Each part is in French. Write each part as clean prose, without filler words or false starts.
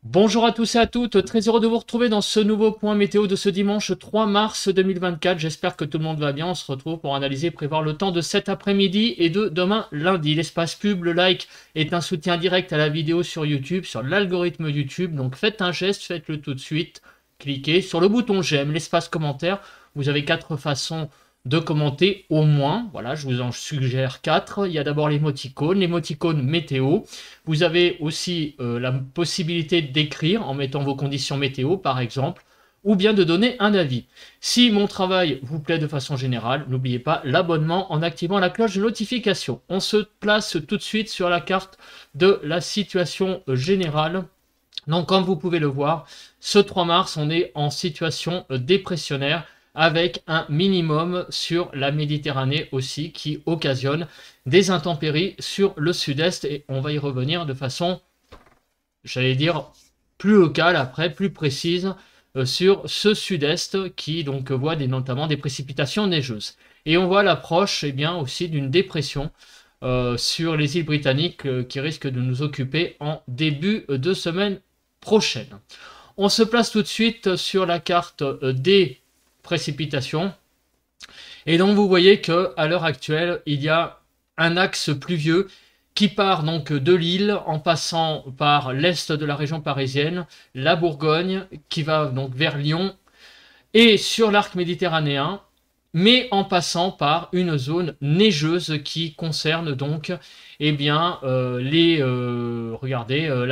Bonjour à tous et à toutes, très heureux de vous retrouver dans ce nouveau point météo de ce dimanche 3 mars 2024. J'espère que tout le monde va bien. On se retrouve pour analyser et prévoir le temps de cet après-midi et de demain lundi. L'espace pub, le like est un soutien direct à la vidéo sur YouTube, sur l'algorithme YouTube. Donc faites un geste, faites-le tout de suite. Cliquez sur le bouton j'aime, l'espace commentaire. Vous avez 4 façons de commenter au moins. Voilà, je vous en suggère 4. Il y a d'abord l'émoticône météo. Vous avez aussi la possibilité d'écrire en mettant vos conditions météo par exemple, ou bien de donner un avis. Si mon travail vous plaît de façon générale, n'oubliez pas l'abonnement en activant la cloche de notification. On se place tout de suite sur la carte de la situation générale. Donc comme vous pouvez le voir, ce 3 mars, on est en situation dépressionnaire, avec un minimum sur la Méditerranée aussi qui occasionne des intempéries sur le sud-est et on va y revenir de façon, j'allais dire, plus locale après, plus précise sur ce sud-est qui donc voit notamment des précipitations neigeuses. Et on voit l'approche aussi d'une dépression sur les îles britanniques qui risque de nous occuper en début de semaine prochaine. On se place tout de suite sur la carte des précipitations. Et donc vous voyez que à l'heure actuelle, il y a un axe pluvieux qui part donc de l'île en passant par l'est de la région parisienne, la Bourgogne, qui va donc vers Lyon et sur l'arc méditerranéen, mais en passant par une zone neigeuse qui concerne donc la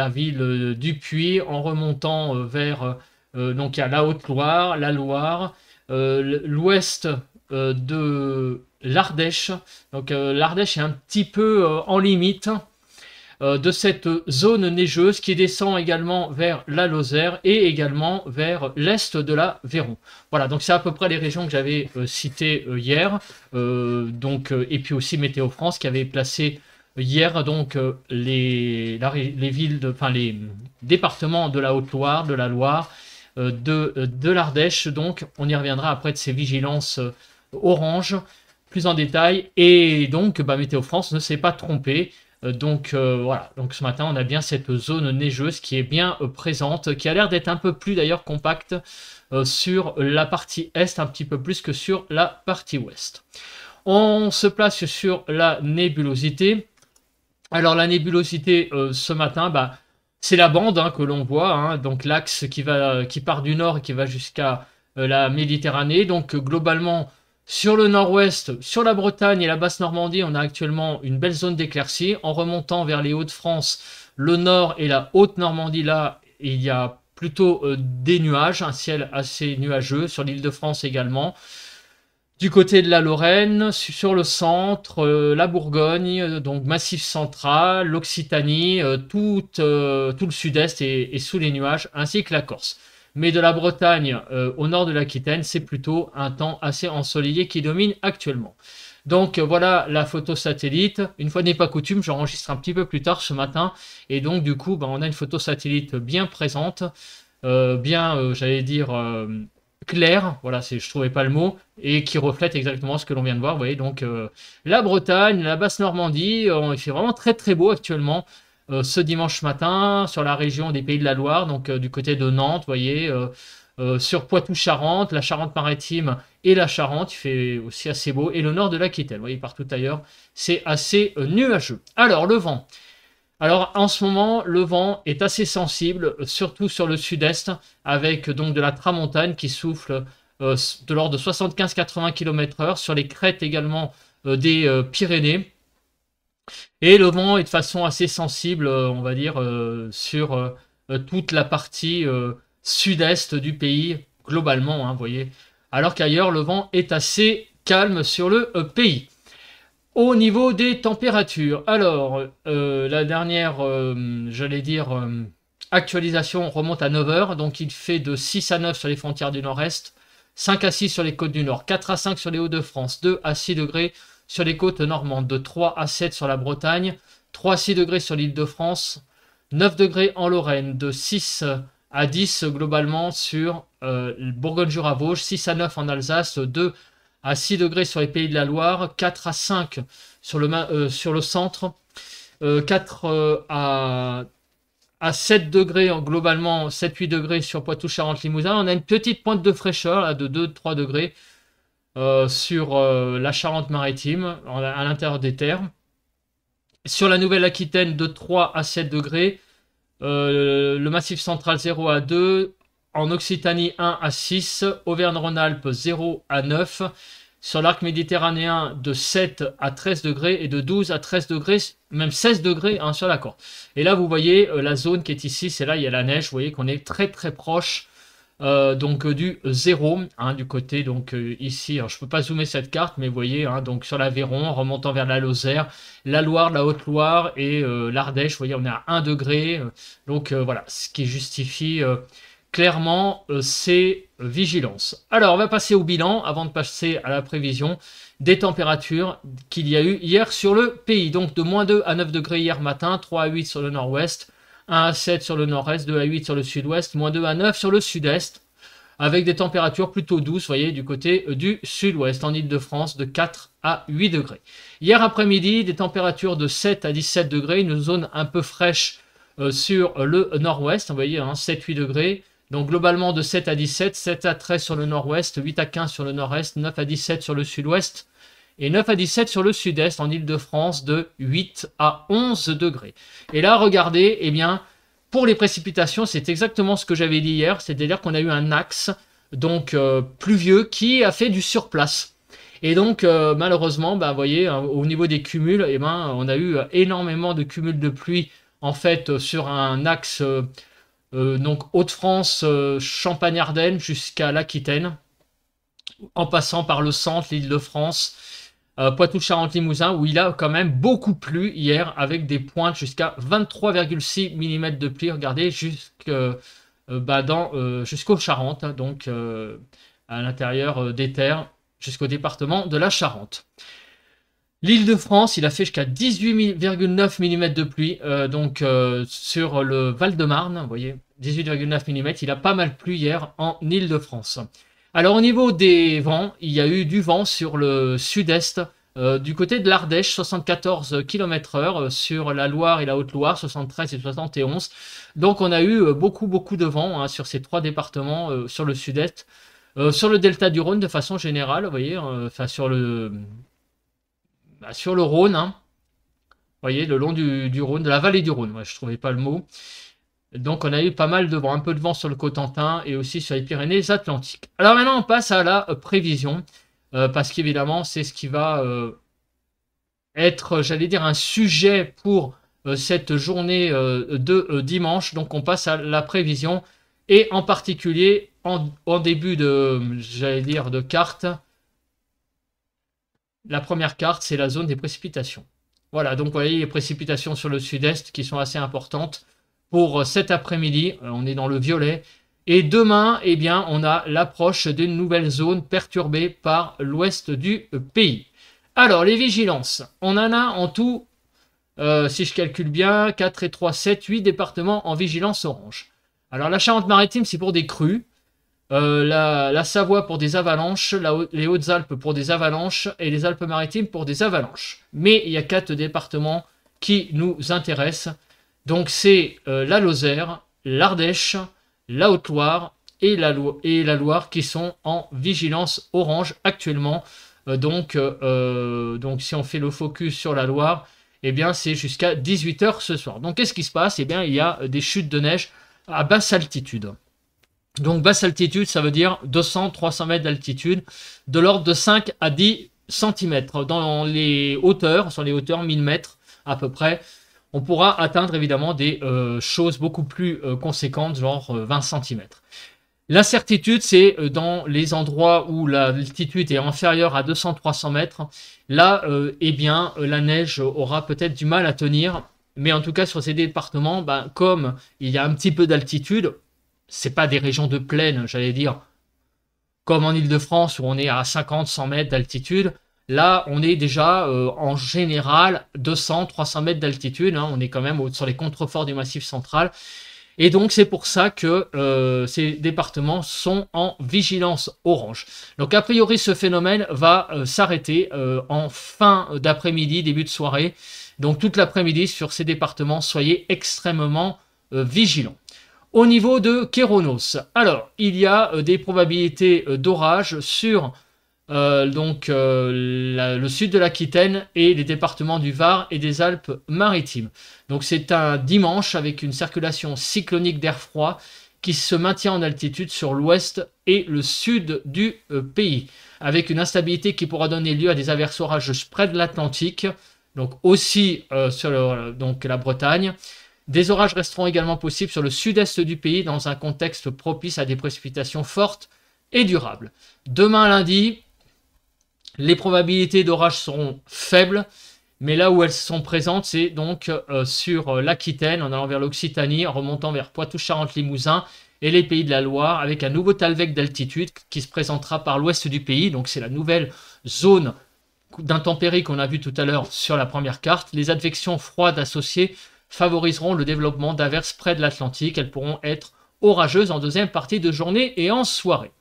ville du Puy en remontant vers donc il y a la Haute-Loire, la Loire, l'ouest de l'Ardèche. Donc l'Ardèche est un petit peu en limite de cette zone neigeuse qui descend également vers la Lozère et également vers l'est de la Véron. Voilà, donc c'est à peu près les régions que j'avais citées hier. Et puis aussi Météo France qui avait placé hier donc les départements de la Haute-Loire, de la Loire, de l'Ardèche. Donc on y reviendra après de ces vigilances orange plus en détail. Et donc Météo France ne s'est pas trompé. Voilà, donc ce matin on a bien cette zone neigeuse qui est bien présente, qui a l'air d'être un peu plus d'ailleurs compacte sur la partie est, un petit peu plus que sur la partie ouest. On se place sur la nébulosité. Alors la nébulosité ce matin, c'est la bande que l'on voit, donc l'axe qui part du nord et qui va jusqu'à la Méditerranée. Donc globalement, sur le nord-ouest, sur la Bretagne et la Basse-Normandie, on a actuellement une belle zone d'éclaircie. En remontant vers les Hauts-de-France, le nord et la Haute-Normandie, là, il y a plutôt des nuages, un ciel assez nuageux, sur l'Île-de-France également. Du côté de la Lorraine, sur le centre, la Bourgogne, donc Massif central, l'Occitanie, tout le sud-est est sous les nuages, ainsi que la Corse. Mais de la Bretagne au nord de l'Aquitaine, c'est plutôt un temps assez ensoleillé qui domine actuellement. Donc voilà la photo satellite. Une fois n'est pas coutume, j'enregistre un petit peu plus tard ce matin. Et donc du coup, on a une photo satellite bien présente, j'allais dire, claire. Voilà, je trouvais pas le mot. Et qui reflète exactement ce que l'on vient de voir. Vous voyez, donc la Bretagne, la Basse-Normandie, il fait vraiment très très beau actuellement. Ce dimanche matin sur la région des Pays de la Loire, donc du côté de Nantes, vous voyez, sur Poitou-Charentes, la Charente-Maritime et la Charente, il fait aussi assez beau, et le nord de l'Aquitaine, vous voyez, partout ailleurs, c'est assez nuageux. Alors, le vent. Alors, en ce moment, le vent est assez sensible, surtout sur le sud-est, avec donc de la tramontane qui souffle de l'ordre de 75-80 km/h, sur les crêtes également des Pyrénées. Et le vent est de façon assez sensible, on va dire, sur toute la partie sud-est du pays, globalement, vous voyez. Alors qu'ailleurs, le vent est assez calme sur le pays. Au niveau des températures, alors, la dernière, j'allais dire, actualisation remonte à 9 heures, donc il fait de 6 à 9 sur les frontières du nord-est, 5 à 6 sur les côtes du nord, 4 à 5 sur les Hauts-de-France, 2 à 6 degrés sur les côtes normandes, de 3 à 7 sur la Bretagne, 3 à 6 degrés sur l'Île-de-France, 9 degrés en Lorraine, de 6 à 10 globalement sur Bourgogne-Jura-Vosges, 6 à 9 en Alsace, 2 à 6 degrés sur les Pays de la Loire, 4 à 5 sur le centre, 4 à à 7 degrés, globalement 7-8 degrés sur Poitou-Charentes-Limousin. On a une petite pointe de fraîcheur là, de 2-3 degrés sur la Charente-Maritime, à l'intérieur des terres. Sur la Nouvelle-Aquitaine, de 3 à 7 degrés. Le Massif central 0 à 2. En Occitanie, 1 à 6. Auvergne-Rhône-Alpes, 0 à 9. Sur l'arc méditerranéen, de 7 à 13 degrés et de 12 à 13 degrés, même 16 degrés hein, sur la Corse. Et là, vous voyez la zone qui est ici, c'est là, il y a la neige. Vous voyez qu'on est très très proche donc du 0, hein, du côté donc ici. Alors, je ne peux pas zoomer cette carte, mais vous voyez, hein, donc sur l'Aveyron, remontant vers la Lozère, la Loire, la Haute-Loire et l'Ardèche. Vous voyez, on est à 1 degré. Donc voilà, ce qui justifie clairement ces vigilances. Alors, on va passer au bilan avant de passer à la prévision des températures qu'il y a eu hier sur le pays. Donc, de -2 à 9 degrés hier matin, 3 à 8 sur le nord-ouest, 1 à 7 sur le nord-est, 2 à 8 sur le sud-ouest, -2 à 9 sur le sud-est, avec des températures plutôt douces, vous voyez, du côté du sud-ouest, en Ile-de-France, de 4 à 8 degrés. Hier après-midi, des températures de 7 à 17 degrés, une zone un peu fraîche sur le nord-ouest, vous voyez, hein, 7-8 degrés. Donc globalement de 7 à 17, 7 à 13 sur le nord-ouest, 8 à 15 sur le nord-est, 9 à 17 sur le sud-ouest et 9 à 17 sur le sud-est en Ile-de-France de 8 à 11 degrés. Et là, regardez, eh bien, pour les précipitations, c'est exactement ce que j'avais dit hier, c'est-à-dire qu'on a eu un axe donc pluvieux qui a fait du surplace. Et donc malheureusement, bah, vous voyez, au niveau des cumuls, eh ben, on a eu énormément de cumuls de pluie en fait sur un axe donc Hauts-de-France, Champagne-Ardenne jusqu'à l'Aquitaine, en passant par le centre, l'Île-de-France, Poitou-Charentes-Limousin, où il a quand même beaucoup plu hier, avec des pointes jusqu'à 23,6 mm de pluie, regardez, jusqu'aux Charentes, donc à l'intérieur des terres, jusqu'au département de la Charente. L'Île-de-France, il a fait jusqu'à 18,9 mm de pluie, donc sur le Val-de-Marne, vous voyez, 18,9 mm, il a pas mal plu hier en Île-de-France. Alors au niveau des vents, il y a eu du vent sur le sud-est, du côté de l'Ardèche, 74 km/h, sur la Loire et la Haute-Loire, 73 et 71. Donc on a eu beaucoup de vent hein, sur ces trois départements, sur le sud-est. Sur le delta du Rhône de façon générale, vous voyez, enfin sur le Rhône, hein, vous voyez, le long du Rhône, de la vallée du Rhône, ouais, je ne trouvais pas le mot. Donc on a eu pas mal de vent, un peu de vent sur le Cotentin et aussi sur les Pyrénées-Atlantiques. Alors maintenant on passe à la prévision, parce qu'évidemment c'est ce qui va être, j'allais dire, un sujet pour cette journée de dimanche. Donc on passe à la prévision et en particulier en début de, j'allais dire, de carte. La première carte, c'est la zone des précipitations. Voilà, donc vous voyez les précipitations sur le sud-est qui sont assez importantes pour cet après-midi. On est dans le violet. Et demain, eh bien, on a l'approche d'une nouvelle zone perturbée par l'ouest du pays. Alors, les vigilances. On en a en tout, si je calcule bien, 4 et 3, 7, 8 départements en vigilance orange. Alors, la Charente-Maritime, c'est pour des crues. La Savoie pour des avalanches, les Hautes-Alpes pour des avalanches et les Alpes-Maritimes pour des avalanches. Mais il y a 4 départements qui nous intéressent. Donc c'est la Lozère, l'Ardèche, la Haute-Loire et la Loire qui sont en vigilance orange actuellement. Donc si on fait le focus sur la Loire, eh bien c'est jusqu'à 18 h ce soir. Donc qu'est-ce qui se passe? Eh bien il y a des chutes de neige à basse altitude. Donc basse altitude, ça veut dire 200-300 mètres d'altitude, de l'ordre de 5 à 10 cm. Dans les hauteurs, sur les hauteurs 1000 mètres à peu près, on pourra atteindre évidemment des choses beaucoup plus conséquentes, genre 20 cm. L'incertitude, c'est dans les endroits où l'altitude est inférieure à 200-300 mètres. Là, eh bien, la neige aura peut-être du mal à tenir. Mais en tout cas, sur ces départements, ben, comme il y a un petit peu d'altitude, c'est pas des régions de plaine, j'allais dire, comme en Ile-de-France où on est à 50-100 mètres d'altitude. Là, on est déjà en général 200-300 mètres d'altitude. Hein, on est quand même sur les contreforts du Massif central. Et donc, c'est pour ça que ces départements sont en vigilance orange. Donc, a priori, ce phénomène va s'arrêter en fin d'après-midi, début de soirée. Donc, toute l'après-midi, sur ces départements, soyez extrêmement vigilants. Au niveau de Kéronos, alors il y a des probabilités d'orage sur le sud de l'Aquitaine et les départements du Var et des Alpes-Maritimes. Donc c'est un dimanche avec une circulation cyclonique d'air froid qui se maintient en altitude sur l'ouest et le sud du pays, avec une instabilité qui pourra donner lieu à des averses orageuses près de l'Atlantique, donc aussi sur la Bretagne. Des orages resteront également possibles sur le sud-est du pays dans un contexte propice à des précipitations fortes et durables. Demain lundi, les probabilités d'orage seront faibles, mais là où elles sont présentes, c'est donc sur l'Aquitaine, en allant vers l'Occitanie, en remontant vers Poitou-Charentes-Limousin et les pays de la Loire, avec un nouveau talweg d'altitude qui se présentera par l'ouest du pays. Donc c'est la nouvelle zone d'intempéries qu'on a vu tout à l'heure sur la première carte. Les advections froides associées favoriseront le développement d'averses près de l'Atlantique. Elles pourront être orageuses en deuxième partie de journée et en soirée.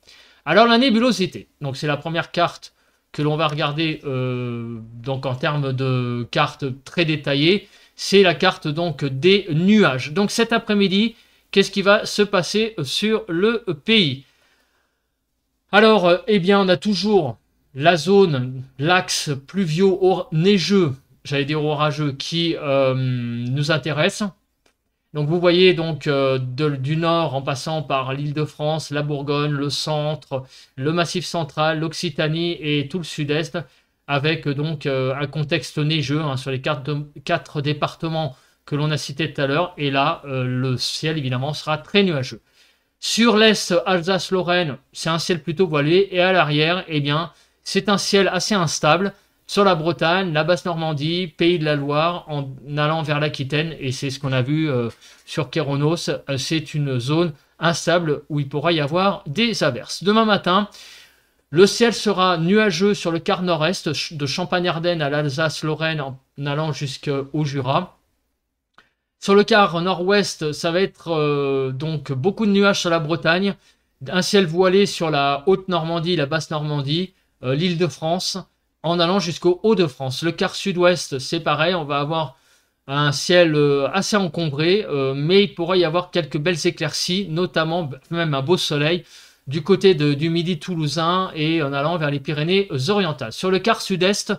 Alors la nébulosité, donc c'est la première carte que l'on va regarder donc en termes de carte très détaillée, c'est la carte donc des nuages. Donc cet après-midi, qu'est-ce qui va se passer sur le pays? Alors, eh bien, on a toujours la zone, l'axe pluvio-neigeux, j'allais dire orageux, qui nous intéresse. Donc vous voyez donc du nord en passant par l'Île-de-France, la Bourgogne, le centre, le Massif central, l'Occitanie et tout le sud-est, avec donc un contexte neigeux sur les quatre départements que l'on a cités tout à l'heure. Et là, le ciel évidemment sera très nuageux. Sur l'est, Alsace-Lorraine, c'est un ciel plutôt voilé. Et à l'arrière, eh bien, c'est un ciel assez instable. Sur la Bretagne, la Basse-Normandie, Pays de la Loire, en allant vers l'Aquitaine, et c'est ce qu'on a vu sur Kéronos, c'est une zone instable où il pourra y avoir des averses. Demain matin, le ciel sera nuageux sur le quart nord-est, de Champagne-Ardenne à l'Alsace-Lorraine, en allant jusqu'au Jura. Sur le quart nord-ouest, ça va être donc beaucoup de nuages sur la Bretagne, un ciel voilé sur la Haute-Normandie, la Basse-Normandie, l'Île-de-France, en allant jusqu'au Hauts-de-France. Le quart sud-ouest, c'est pareil, on va avoir un ciel assez encombré, mais il pourrait y avoir quelques belles éclaircies, notamment même un beau soleil du côté du midi toulousain et en allant vers les Pyrénées-Orientales. Sur le quart sud-est,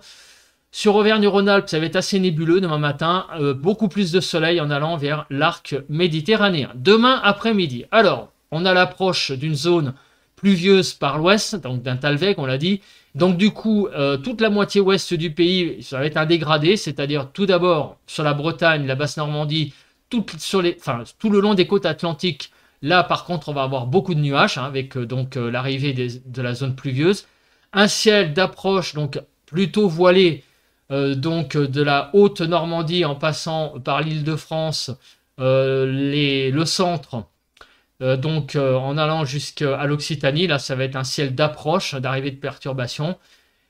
sur Auvergne-Rhône-Alpes, ça va être assez nébuleux demain matin, beaucoup plus de soleil en allant vers l'arc méditerranéen. Demain après-midi, alors, on a l'approche d'une zone pluvieuse par l'ouest, donc d'un talweg, on l'a dit. Donc du coup, toute la moitié ouest du pays, ça va être un dégradé, c'est-à-dire tout d'abord sur la Bretagne, la Basse-Normandie, tout le long des côtes atlantiques. Là, par contre, on va avoir beaucoup de nuages, avec l'arrivée de la zone pluvieuse. Un ciel d'approche, donc plutôt voilé, de la Haute-Normandie en passant par l'Île-de-France, le centre, en allant jusqu'à l'Occitanie. Là, ça va être un ciel d'approche, d'arrivée de perturbations.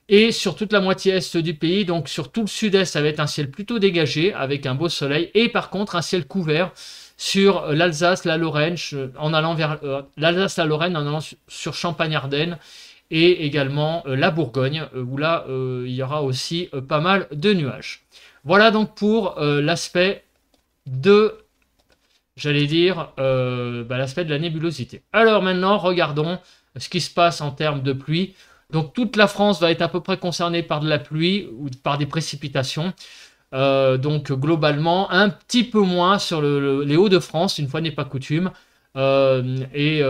Et sur toute la moitié est du pays, donc sur tout le sud-est, ça va être un ciel plutôt dégagé, avec un beau soleil. Et par contre, un ciel couvert sur l'Alsace, la Lorraine, en allant vers l'Alsace, la Lorraine, en allant sur Champagne-Ardenne, et également la Bourgogne, où là, il y aura aussi pas mal de nuages. Voilà donc pour l'aspect de... l'aspect de la nébulosité. Alors maintenant, regardons ce qui se passe en termes de pluie. Donc toute la France va être à peu près concernée par de la pluie ou par des précipitations. Donc globalement, un petit peu moins sur les Hauts-de-France, une fois n'est pas coutume. Mais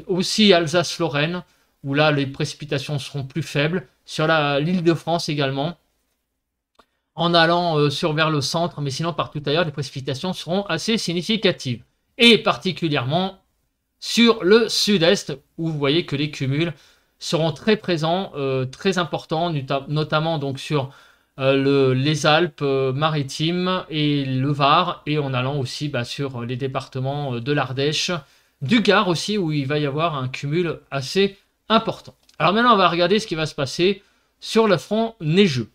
aussi Alsace-Lorraine, où là les précipitations seront plus faibles. Sur l'Île-de-France également, en allant vers le centre, mais sinon partout ailleurs, les précipitations seront assez significatives. Et particulièrement sur le sud-est, où vous voyez que les cumuls seront très présents, très importants, notamment donc sur les Alpes maritimes et le Var, et en allant aussi sur les départements de l'Ardèche, du Gard aussi, où il va y avoir un cumul assez important. Alors maintenant, on va regarder ce qui va se passer sur le front neigeux.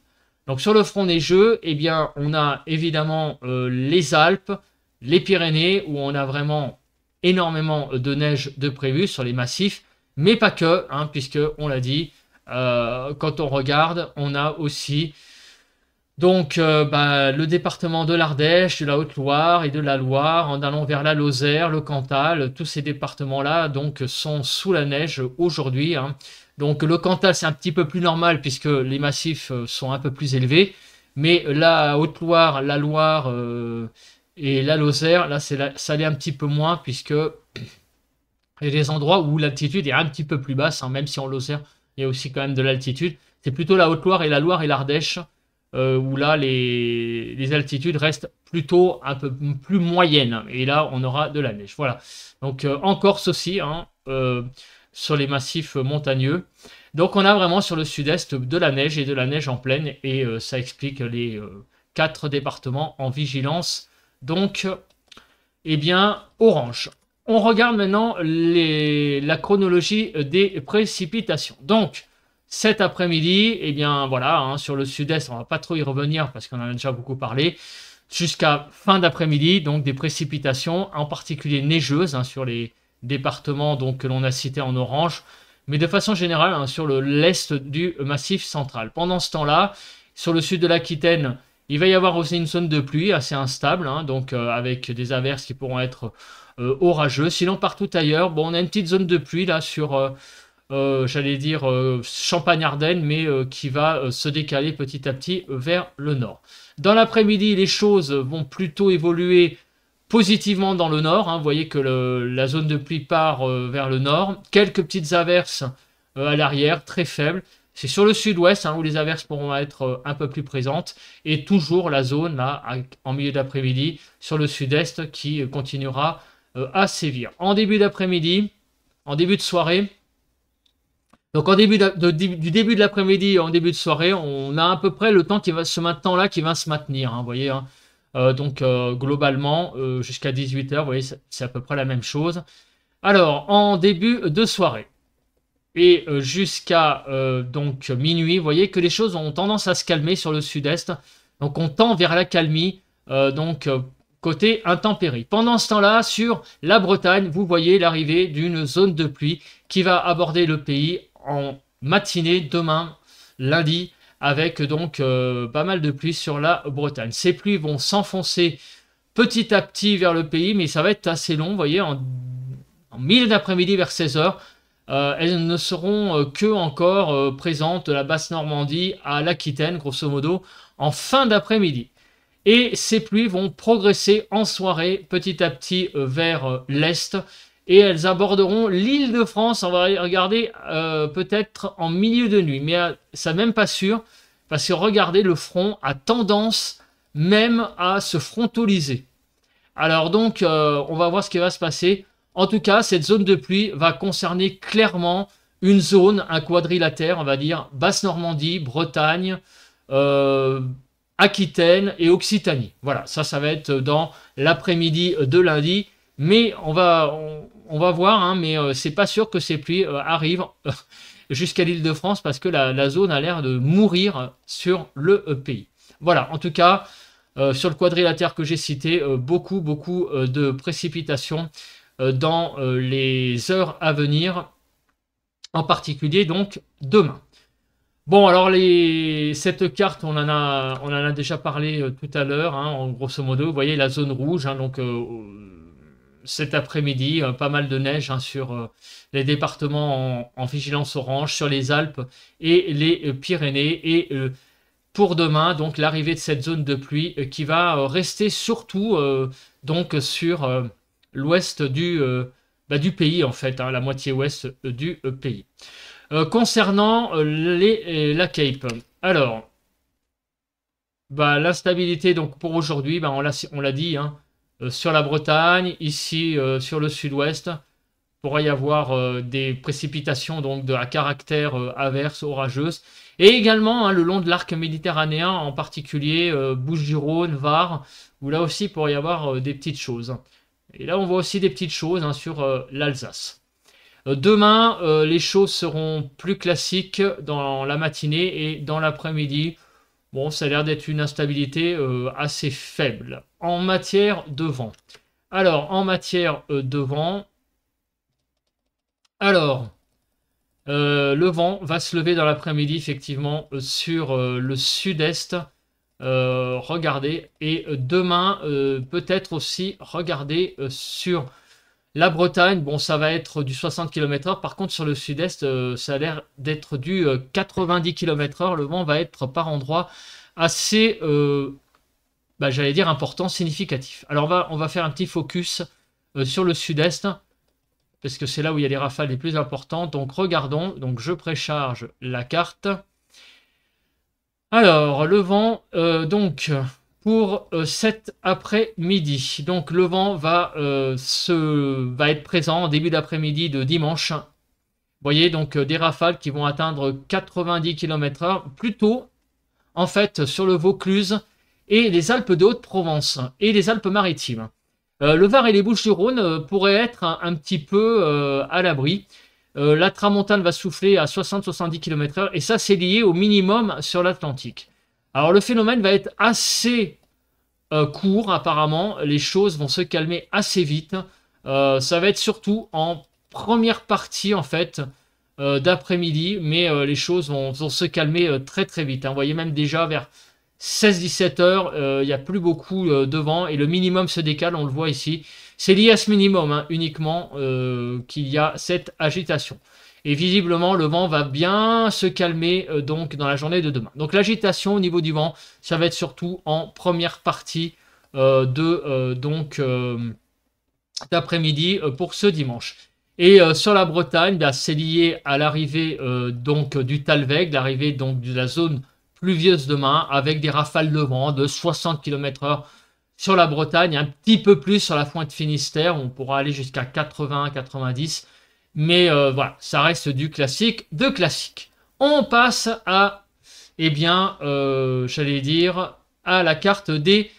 Donc sur le front neigeux, eh bien, on a évidemment les Alpes, les Pyrénées, où on a vraiment énormément de neige de prévu sur les massifs, mais pas que, puisque on l'a dit, quand on regarde, on a aussi Donc, le département de l'Ardèche, de la Haute-Loire et de la Loire, en allant vers la Lozère, le Cantal, tous ces départements-là donc sont sous la neige aujourd'hui, hein. Donc le Cantal, c'est un petit peu plus normal puisque les massifs sont un peu plus élevés, mais la Haute-Loire, la Loire et la Lozère, là, ça l'est un petit peu moins puisque il y a des endroits où l'altitude est un petit peu plus basse, hein, même si en Lozère, il y a aussi quand même de l'altitude. C'est plutôt la Haute-Loire et l'Ardèche où là, les altitudes restent plutôt un peu plus moyennes. Et là, on aura de la neige. Voilà. Donc, en Corse aussi, hein, sur les massifs montagneux. Donc, on a vraiment sur le sud-est de la neige et de la neige en plaine. Et ça explique les 4 départements en vigilance. Donc, eh bien, orange. On regarde maintenant la chronologie des précipitations. Donc, cet après-midi, eh bien voilà, hein, sur le sud-est, on va pas trop y revenir parce qu'on en a déjà beaucoup parlé. Jusqu'à fin d'après-midi, donc des précipitations, en particulier neigeuses, hein, sur les départements donc, que l'on a cités en orange, mais de façon générale hein, sur l'est du massif central. Pendant ce temps-là, sur le sud de l'Aquitaine, il va y avoir aussi une zone de pluie assez instable, hein, donc avec des averses qui pourront être orageuses. Sinon, partout ailleurs, bon, on a une petite zone de pluie là sur, j'allais dire, Champagne-Ardenne, mais qui va se décaler petit à petit vers le nord. Dans l'après-midi, les choses vont plutôt évoluer positivement dans le nord, hein. Vous voyez que la zone de pluie part vers le nord. Quelques petites averses à l'arrière, très faibles. C'est sur le sud-ouest hein, où les averses pourront être un peu plus présentes. Et toujours la zone, là, en milieu d'après-midi, sur le sud-est, qui continuera à sévir. En début d'après-midi, en début de soirée, donc en début du début de l'après-midi en début de soirée, on a à peu près le temps qui va temps-là qui va se maintenir, hein, vous voyez, hein. Donc globalement, jusqu'à 18 h, vous voyez, c'est à peu près la même chose. Alors, en début de soirée et jusqu'à donc minuit, vous voyez que les choses ont tendance à se calmer sur le sud-est. Donc on tend vers la calmie, côté intempéries. Pendant ce temps-là, sur la Bretagne, vous voyez l'arrivée d'une zone de pluie qui va aborder le pays en matinée demain, lundi, avec donc pas mal de pluie sur la Bretagne. Ces pluies vont s'enfoncer petit à petit vers le pays, mais ça va être assez long, vous voyez, en milieu d'après-midi vers 16 h. Elles ne seront que encore présentes de la basse Normandie à l'Aquitaine, grosso modo, en fin d'après-midi. Et ces pluies vont progresser en soirée petit à petit vers l'est et elles aborderont l'île de France. On va regarder peut-être en milieu de nuit, mais ça même pas sûr parce que regardez, le front a tendance même à se frontaliser. Alors donc on va voir ce qui va se passer. En tout cas, cette zone de pluie va concerner clairement une zone, un quadrilatère, on va dire Basse Normandie, Bretagne, Aquitaine et Occitanie. Voilà, ça va être dans l'après-midi de lundi. Mais on va voir, hein, mais c'est pas sûr que ces pluies arrivent jusqu'à l'île de France parce que la zone a l'air de mourir sur le pays. Voilà, en tout cas, sur le quadrilatère que j'ai cité, beaucoup de précipitations dans les heures à venir, en particulier donc demain. Bon, alors cette carte, on en a déjà parlé tout à l'heure, hein, en grosso modo, vous voyez la zone rouge, hein, donc cet après-midi, pas mal de neige hein, sur les départements en vigilance orange, sur les Alpes et les Pyrénées, et pour demain, donc l'arrivée de cette zone de pluie qui va rester surtout donc sur l'ouest du pays, en fait, hein, la moitié ouest du pays. Concernant la Cape, alors, l'instabilité donc pour aujourd'hui, on l'a dit, hein, sur la Bretagne, ici sur le sud-ouest, pourrait y avoir des précipitations donc à caractère averse, orageuse, et également hein, le long de l'arc méditerranéen, en particulier Bouches-du-Rhône, Var, où là aussi il pourrait y avoir des petites choses. Et là on voit aussi des petites choses hein, sur l'Alsace. Demain, les choses seront plus classiques dans la matinée et dans l'après-midi. Bon, ça a l'air d'être une instabilité assez faible. En matière de vent. Alors, en matière de vent, le vent va se lever dans l'après-midi, effectivement, sur le sud-est regardez. Et demain, peut-être aussi, regardez sur la Bretagne. Bon, ça va être du 60 km/h. Par contre, sur le sud-est, ça a l'air d'être du 90 km/h. Le vent va être par endroits assez, j'allais dire, important, significatif. Alors, on va faire un petit focus sur le sud-est, parce que c'est là où il y a les rafales les plus importantes. Donc, regardons. Donc, je précharge la carte. Alors, le vent, donc, pour cet après-midi. Donc, le vent va être présent en début d'après-midi de dimanche. Vous voyez, donc, des rafales qui vont atteindre 90 km/h, plutôt, en fait, sur le Vaucluse et les Alpes de Haute-Provence et les Alpes-Maritimes. Le Var et les Bouches-du-Rhône pourraient être un petit peu à l'abri. La tramontane va souffler à 60-70 km/h et ça, c'est lié au minimum sur l'Atlantique. Alors, le phénomène va être assez court, apparemment. Les choses vont se calmer assez vite. Ça va être surtout en première partie, en fait, d'après-midi, mais les choses vont se calmer très très vite. Vous voyez, même déjà vers 16-17 heures, il n'y a plus beaucoup de vent et le minimum se décale, on le voit ici. C'est lié à ce minimum uniquement qu'il y a cette agitation. Et visiblement, le vent va bien se calmer donc dans la journée de demain. Donc l'agitation au niveau du vent, ça va être surtout en première partie d'après-midi pour ce dimanche. Et sur la Bretagne, c'est lié à l'arrivée donc du Talweg, l'arrivée donc de la zone pluvieuse demain, avec des rafales de vent de 60 km/h sur la Bretagne, un petit peu plus sur la pointe Finistère, on pourra aller jusqu'à 80-90, mais voilà, ça reste du classique de classique. On passe à, j'allais dire, à la carte des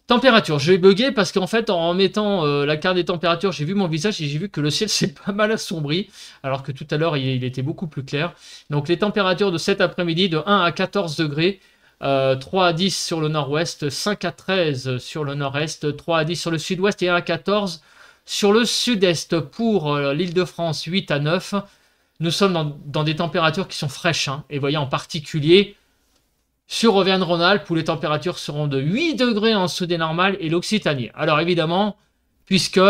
températures. Je vais bugger parce qu'en fait, en mettant la carte des températures, j'ai vu mon visage et j'ai vu que le ciel s'est pas mal assombri, alors que tout à l'heure, il était beaucoup plus clair. Donc, les températures de cet après-midi, de 1 à 14 degrés, 3 à 10 sur le nord-ouest, 5 à 13 sur le nord-est, 3 à 10 sur le sud-ouest et 1 à 14 sur le sud-est. Pour l'Île-de-France, 8 à 9. Nous sommes dans des températures qui sont fraîches, et vous voyez en particulier sur Auvergne-Rhône-Alpes, où les températures seront de 8 degrés en dessous des normales, et l'Occitanie. Alors évidemment, puisque,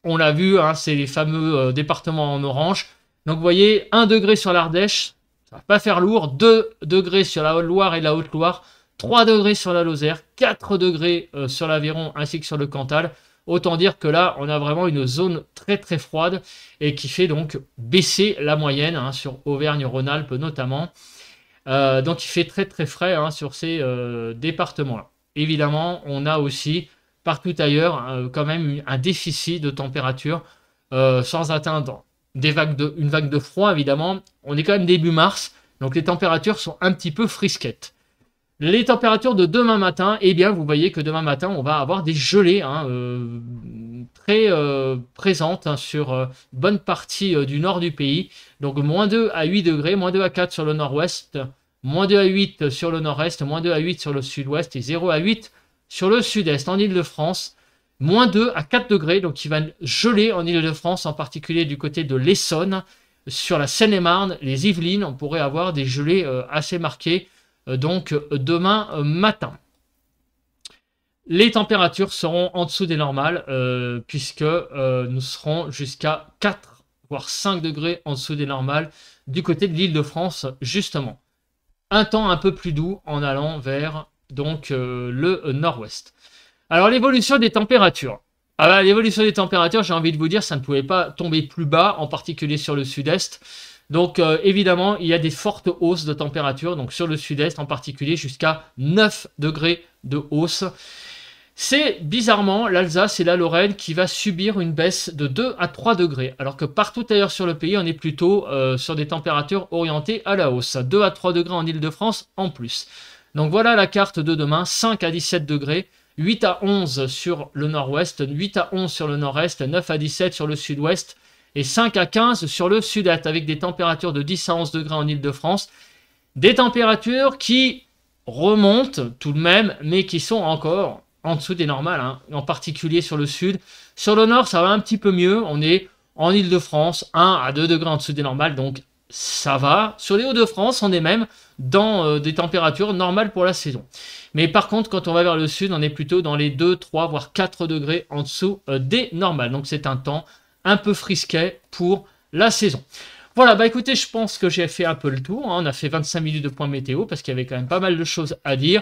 on l'a vu, c'est les fameux départements en orange. Donc vous voyez, 1 degré sur l'Ardèche, ça va pas faire lourd. 2 degrés sur la Haute-Loire et la Haute-Loire. 3 degrés sur la Lozère. 4 degrés sur l'Aveyron ainsi que sur le Cantal. Autant dire que là, on a vraiment une zone très très froide et qui fait donc baisser la moyenne sur Auvergne-Rhône-Alpes notamment. Donc il fait très très frais sur ces départements-là. Évidemment, on a aussi partout ailleurs quand même un déficit de température sans atteindre une vague de froid évidemment. On est quand même début mars, donc les températures sont un petit peu frisquettes. Les températures de demain matin, vous voyez que demain matin, on va avoir des gelées très présentes sur bonne partie du nord du pays. Donc, moins 2 à 8 degrés, moins 2 à 4 sur le nord-ouest, moins 2 à 8 sur le nord-est, moins 2 à 8 sur le sud-ouest et 0 à 8 sur le sud-est. En Île-de-France, moins 2 à 4 degrés, donc il va geler en Île-de-France, en particulier du côté de l'Essonne. Sur la Seine-et-Marne, les Yvelines, on pourrait avoir des gelées assez marquées. Donc demain matin. Les températures seront en dessous des normales puisque nous serons jusqu'à 4 voire 5 degrés en dessous des normales du côté de l'Île-de-France justement. Un temps un peu plus doux en allant vers donc le nord-ouest. Alors l'évolution des températures. L'évolution des températures, j'ai envie de vous dire, ça ne pouvait pas tomber plus bas, en particulier sur le sud-est. Donc évidemment, il y a des fortes hausses de température, donc sur le sud-est en particulier, jusqu'à 9 degrés de hausse. C'est bizarrement l'Alsace et la Lorraine qui va subir une baisse de 2 à 3 degrés, alors que partout ailleurs sur le pays, on est plutôt sur des températures orientées à la hausse. 2 à 3 degrés en Île-de-France en plus. Donc voilà la carte de demain, 5 à 17 degrés, 8 à 11 sur le nord-ouest, 8 à 11 sur le nord-est, 9 à 17 sur le sud-ouest, et 5 à 15 sur le sud-est, avec des températures de 10 à 11 degrés en Île-de-France. Des températures qui remontent tout de même, mais qui sont encore en dessous des normales, en particulier sur le sud. Sur le nord, ça va un petit peu mieux. On est en Île-de-France, 1 à 2 degrés en dessous des normales, donc ça va. Sur les Hauts-de-France, on est même dans des températures normales pour la saison. Mais par contre, quand on va vers le sud, on est plutôt dans les 2, 3, voire 4 degrés en dessous des normales. Donc c'est un temps un peu frisquet pour la saison. Voilà, bah écoutez, je pense que j'ai fait un peu le tour. Hein. On a fait 25 minutes de point météo parce qu'il y avait quand même pas mal de choses à dire.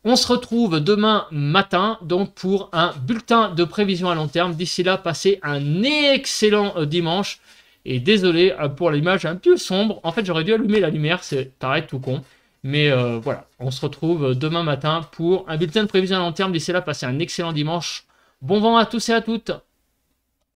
On se retrouve demain matin donc pour un bulletin de prévision à long terme. D'ici là, passez un excellent dimanche. Et désolé pour l'image un peu sombre. En fait, j'aurais dû allumer la lumière, c'est pareil tout con. Mais voilà, on se retrouve demain matin pour un bulletin de prévision à long terme. D'ici là, passez un excellent dimanche. Bon vent à tous et à toutes.